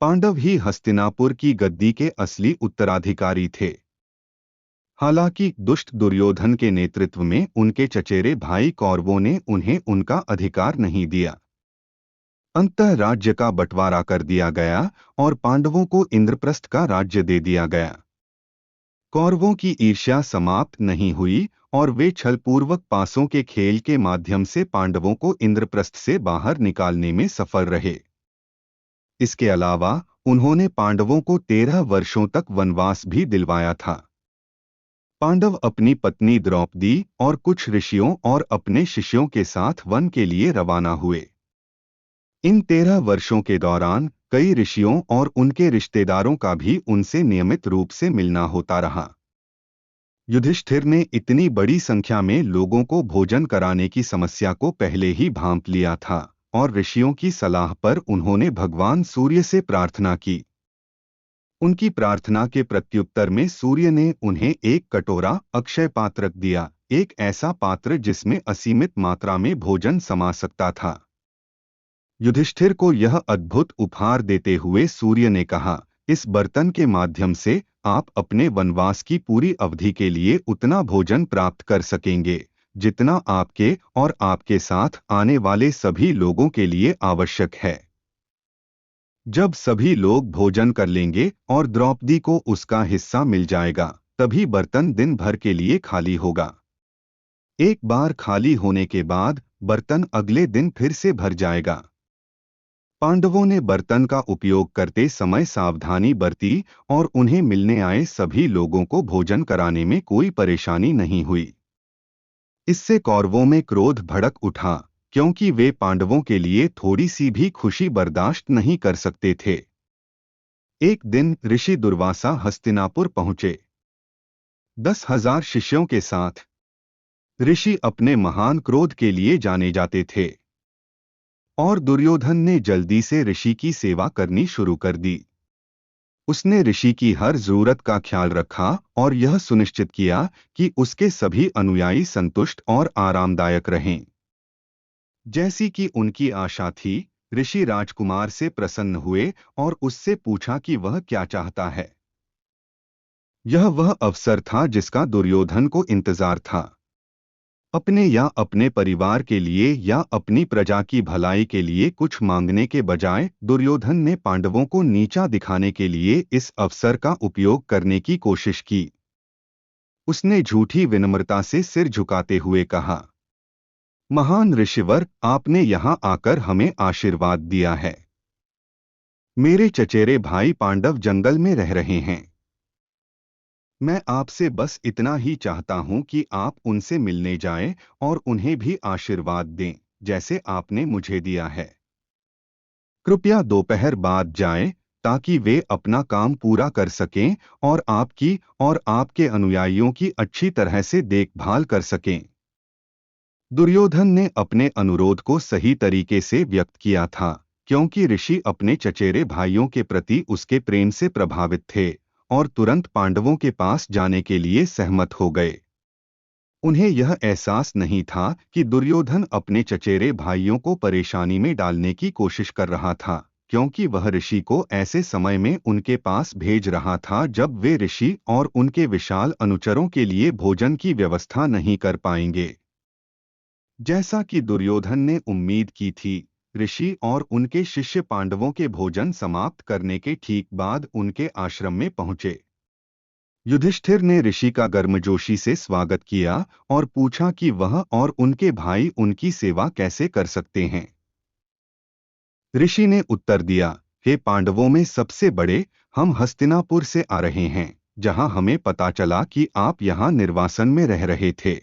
पांडव ही हस्तिनापुर की गद्दी के असली उत्तराधिकारी थे। हालांकि दुष्ट दुर्योधन के नेतृत्व में उनके चचेरे भाई कौरवों ने उन्हें उनका अधिकार नहीं दिया। अंततः राज्य का बंटवारा कर दिया गया और पांडवों को इंद्रप्रस्थ का राज्य दे दिया गया। कौरवों की ईर्ष्या समाप्त नहीं हुई और वे छलपूर्वक पासों के खेल के माध्यम से पांडवों को इंद्रप्रस्थ से बाहर निकालने में सफल रहे। इसके अलावा उन्होंने पांडवों को 13 वर्षों तक वनवास भी दिलवाया था। पांडव अपनी पत्नी द्रौपदी और कुछ ऋषियों और अपने शिष्यों के साथ वन के लिए रवाना हुए। इन 13 वर्षों के दौरान कई ऋषियों और उनके रिश्तेदारों का भी उनसे नियमित रूप से मिलना होता रहा। युधिष्ठिर ने इतनी बड़ी संख्या में लोगों को भोजन कराने की समस्या को पहले ही भांप लिया था और ऋषियों की सलाह पर उन्होंने भगवान सूर्य से प्रार्थना की। उनकी प्रार्थना के प्रत्युत्तर में सूर्य ने उन्हें एक कटोरा अक्षय पात्र दिया, एक ऐसा पात्र जिसमें असीमित मात्रा में भोजन समा सकता था। युधिष्ठिर को यह अद्भुत उपहार देते हुए सूर्य ने कहा, इस बर्तन के माध्यम से आप अपने वनवास की पूरी अवधि के लिए उतना भोजन प्राप्त कर सकेंगे जितना आपके और आपके साथ आने वाले सभी लोगों के लिए आवश्यक है। जब सभी लोग भोजन कर लेंगे और द्रौपदी को उसका हिस्सा मिल जाएगा, तभी बर्तन दिन भर के लिए खाली होगा। एक बार खाली होने के बाद बर्तन अगले दिन फिर से भर जाएगा। पांडवों ने बर्तन का उपयोग करते समय सावधानी बरती और उन्हें मिलने आए सभी लोगों को भोजन कराने में कोई परेशानी नहीं हुई। इससे कौरवों में क्रोध भड़क उठा, क्योंकि वे पांडवों के लिए थोड़ी सी भी खुशी बर्दाश्त नहीं कर सकते थे। एक दिन ऋषि दुर्वासा हस्तिनापुर पहुंचे 10,000 शिष्यों के साथ। ऋषि अपने महान क्रोध के लिए जाने जाते थे और दुर्योधन ने जल्दी से ऋषि की सेवा करनी शुरू कर दी। उसने ऋषि की हर जरूरत का ख्याल रखा और यह सुनिश्चित किया कि उसके सभी अनुयायी संतुष्ट और आरामदायक रहें। जैसी कि उनकी आशा थी, ऋषि राजकुमार से प्रसन्न हुए और उससे पूछा कि वह क्या चाहता है। यह वह अवसर था जिसका दुर्योधन को इंतजार था। अपने या अपने परिवार के लिए या अपनी प्रजा की भलाई के लिए कुछ मांगने के बजाय दुर्योधन ने पांडवों को नीचा दिखाने के लिए इस अवसर का उपयोग करने की कोशिश की। उसने झूठी विनम्रता से सिर झुकाते हुए कहा, महान ऋषिवर, आपने यहाँ आकर हमें आशीर्वाद दिया है। मेरे चचेरे भाई पांडव जंगल में रह रहे हैं। मैं आपसे बस इतना ही चाहता हूं कि आप उनसे मिलने जाएं और उन्हें भी आशीर्वाद दें, जैसे आपने मुझे दिया है। कृपया दोपहर बाद जाएं, ताकि वे अपना काम पूरा कर सकें और आपकी और आपके अनुयायियों की अच्छी तरह से देखभाल कर सकें। दुर्योधन ने अपने अनुरोध को सही तरीके से व्यक्त किया था, क्योंकि ऋषि अपने चचेरे भाइयों के प्रति उसके प्रेम से प्रभावित थे और तुरंत पांडवों के पास जाने के लिए सहमत हो गए। उन्हें यह एहसास नहीं था कि दुर्योधन अपने चचेरे भाइयों को परेशानी में डालने की कोशिश कर रहा था, क्योंकि वह ऋषि को ऐसे समय में उनके पास भेज रहा था जब वे ऋषि और उनके विशाल अनुचरों के लिए भोजन की व्यवस्था नहीं कर पाएंगे। जैसा कि दुर्योधन ने उम्मीद की थी, ऋषि और उनके शिष्य पांडवों के भोजन समाप्त करने के ठीक बाद उनके आश्रम में पहुंचे। युधिष्ठिर ने ऋषि का गर्मजोशी से स्वागत किया और पूछा कि वह और उनके भाई उनकी सेवा कैसे कर सकते हैं। ऋषि ने उत्तर दिया, हे पांडवों में सबसे बड़े, हम हस्तिनापुर से आ रहे हैं, जहां हमें पता चला कि आप यहां निर्वासन में रह रहे थे।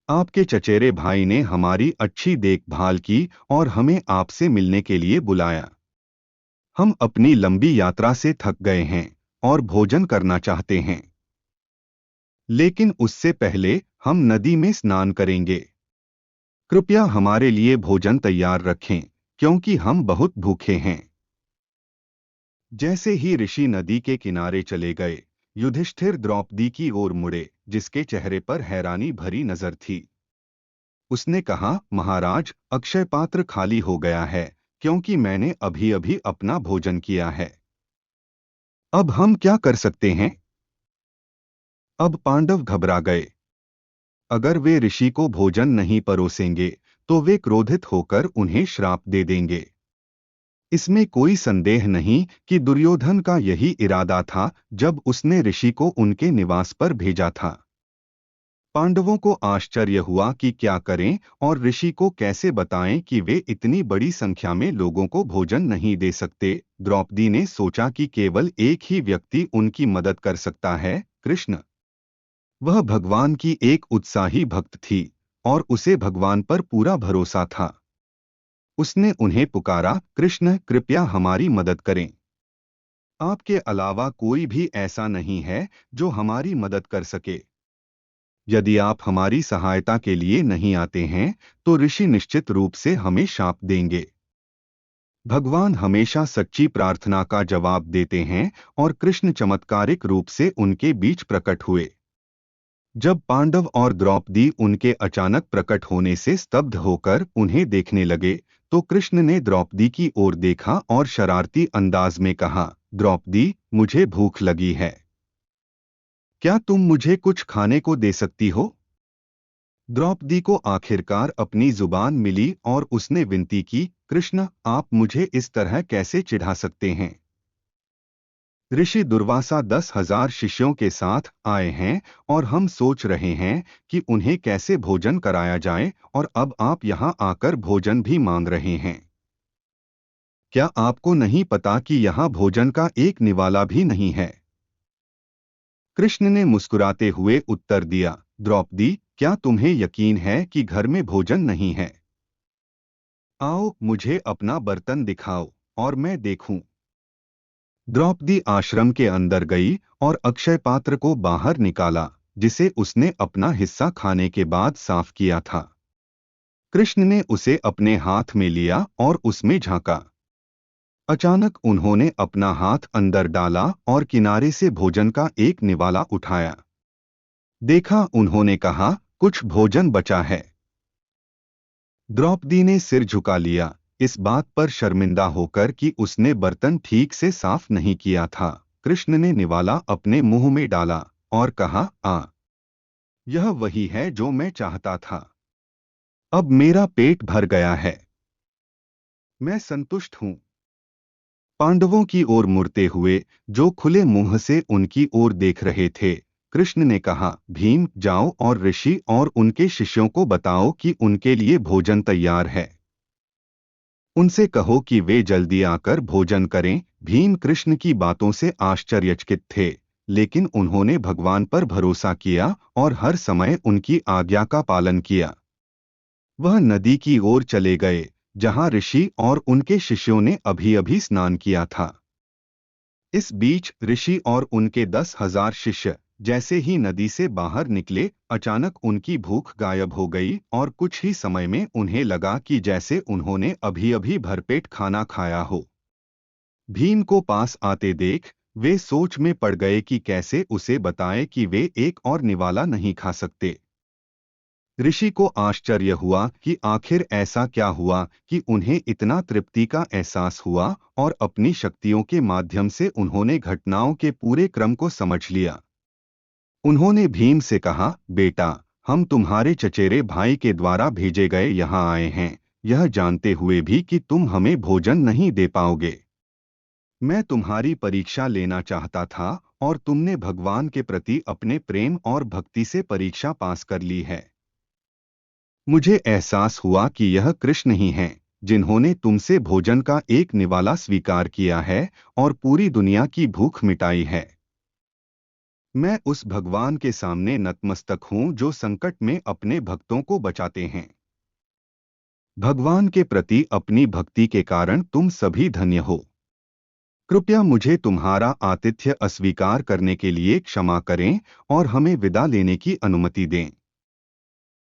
आपके चचेरे भाई ने हमारी अच्छी देखभाल की और हमें आपसे मिलने के लिए बुलाया। हम अपनी लंबी यात्रा से थक गए हैं और भोजन करना चाहते हैं, लेकिन उससे पहले हम नदी में स्नान करेंगे। कृपया हमारे लिए भोजन तैयार रखें, क्योंकि हम बहुत भूखे हैं। जैसे ही ऋषि नदी के किनारे चले गए, युधिष्ठिर द्रौपदी की ओर मुड़े, जिसके चेहरे पर हैरानी भरी नजर थी। उसने कहा, महाराज, अक्षय पात्र खाली हो गया है, क्योंकि मैंने अभी अभी अपना भोजन किया है। अब हम क्या कर सकते हैं? अब पांडव घबरा गए। अगर वे ऋषि को भोजन नहीं परोसेंगे तो वे क्रोधित होकर उन्हें श्राप दे देंगे। इसमें कोई संदेह नहीं कि दुर्योधन का यही इरादा था जब उसने ऋषि को उनके निवास पर भेजा था। पांडवों को आश्चर्य हुआ कि क्या करें और ऋषि को कैसे बताएं कि वे इतनी बड़ी संख्या में लोगों को भोजन नहीं दे सकते। द्रौपदी ने सोचा कि केवल एक ही व्यक्ति उनकी मदद कर सकता है, कृष्ण। वह भगवान की एक उत्साही भक्त थी और उसे भगवान पर पूरा भरोसा था। उसने उन्हें पुकारा, कृष्ण कृपया हमारी मदद करें। आपके अलावा कोई भी ऐसा नहीं है जो हमारी मदद कर सके। यदि आप हमारी सहायता के लिए नहीं आते हैं तो ऋषि निश्चित रूप से हमें शाप देंगे। भगवान हमेशा सच्ची प्रार्थना का जवाब देते हैं और कृष्ण चमत्कारिक रूप से उनके बीच प्रकट हुए। जब पांडव और द्रौपदी उनके अचानक प्रकट होने से स्तब्ध होकर उन्हें देखने लगे तो कृष्ण ने द्रौपदी की ओर देखा और शरारती अंदाज में कहा, द्रौपदी, मुझे भूख लगी है। क्या तुम मुझे कुछ खाने को दे सकती हो? द्रौपदी को आखिरकार अपनी जुबान मिली और उसने विनती की, कृष्ण, आप मुझे इस तरह कैसे चिढ़ा सकते हैं? ऋषि दुर्वासा 10,000 शिष्यों के साथ आए हैं और हम सोच रहे हैं कि उन्हें कैसे भोजन कराया जाए और अब आप यहाँ आकर भोजन भी मांग रहे हैं। क्या आपको नहीं पता कि यहाँ भोजन का एक निवाला भी नहीं है? कृष्ण ने मुस्कुराते हुए उत्तर दिया, द्रौपदी, क्या तुम्हें यकीन है कि घर में भोजन नहीं है? आओ, मुझे अपना बर्तन दिखाओ और मैं देखूं। द्रौपदी आश्रम के अंदर गई और अक्षय पात्र को बाहर निकाला, जिसे उसने अपना हिस्सा खाने के बाद साफ किया था। कृष्ण ने उसे अपने हाथ में लिया और उसमें झांका। अचानक उन्होंने अपना हाथ अंदर डाला और किनारे से भोजन का एक निवाला उठाया। देखा, उन्होंने कहा, कुछ भोजन बचा है। द्रौपदी ने सिर झुका लिया, इस बात पर शर्मिंदा होकर कि उसने बर्तन ठीक से साफ नहीं किया था। कृष्ण ने निवाला अपने मुंह में डाला और कहा, यह वही है जो मैं चाहता था। अब मेरा पेट भर गया है। मैं संतुष्ट हूं। पांडवों की ओर मुड़ते हुए, जो खुले मुंह से उनकी ओर देख रहे थे, कृष्ण ने कहा, भीम, जाओ और ऋषि और उनके शिष्यों को बताओ कि उनके लिए भोजन तैयार है। उनसे कहो कि वे जल्दी आकर भोजन करें। भीम कृष्ण की बातों से आश्चर्यचकित थे, लेकिन उन्होंने भगवान पर भरोसा किया और हर समय उनकी आज्ञा का पालन किया। वह नदी की ओर चले गए, जहां ऋषि और उनके शिष्यों ने अभी-अभी स्नान किया था। इस बीच ऋषि और उनके 10,000 शिष्य जैसे ही नदी से बाहर निकले, अचानक उनकी भूख गायब हो गई और कुछ ही समय में उन्हें लगा कि जैसे उन्होंने अभी-अभी भरपेट खाना खाया हो। भीम को पास आते देख वे सोच में पड़ गए कि कैसे उसे बताएं कि वे एक और निवाला नहीं खा सकते। ऋषि को आश्चर्य हुआ कि आखिर ऐसा क्या हुआ कि उन्हें इतना तृप्ति का एहसास हुआ और अपनी शक्तियों के माध्यम से उन्होंने घटनाओं के पूरे क्रम को समझ लिया। उन्होंने भीम से कहा, बेटा, हम तुम्हारे चचेरे भाई के द्वारा भेजे गए यहाँ आए हैं, यह जानते हुए भी कि तुम हमें भोजन नहीं दे पाओगे। मैं तुम्हारी परीक्षा लेना चाहता था और तुमने भगवान के प्रति अपने प्रेम और भक्ति से परीक्षा पास कर ली है। मुझे एहसास हुआ कि यह कृष्ण ही हैं, जिन्होंने तुमसे भोजन का एक निवाला स्वीकार किया है और पूरी दुनिया की भूख मिटाई है। मैं उस भगवान के सामने नतमस्तक हूँ जो संकट में अपने भक्तों को बचाते हैं। भगवान के प्रति अपनी भक्ति के कारण तुम सभी धन्य हो। कृपया मुझे तुम्हारा आतिथ्य अस्वीकार करने के लिए क्षमा करें और हमें विदा लेने की अनुमति दें।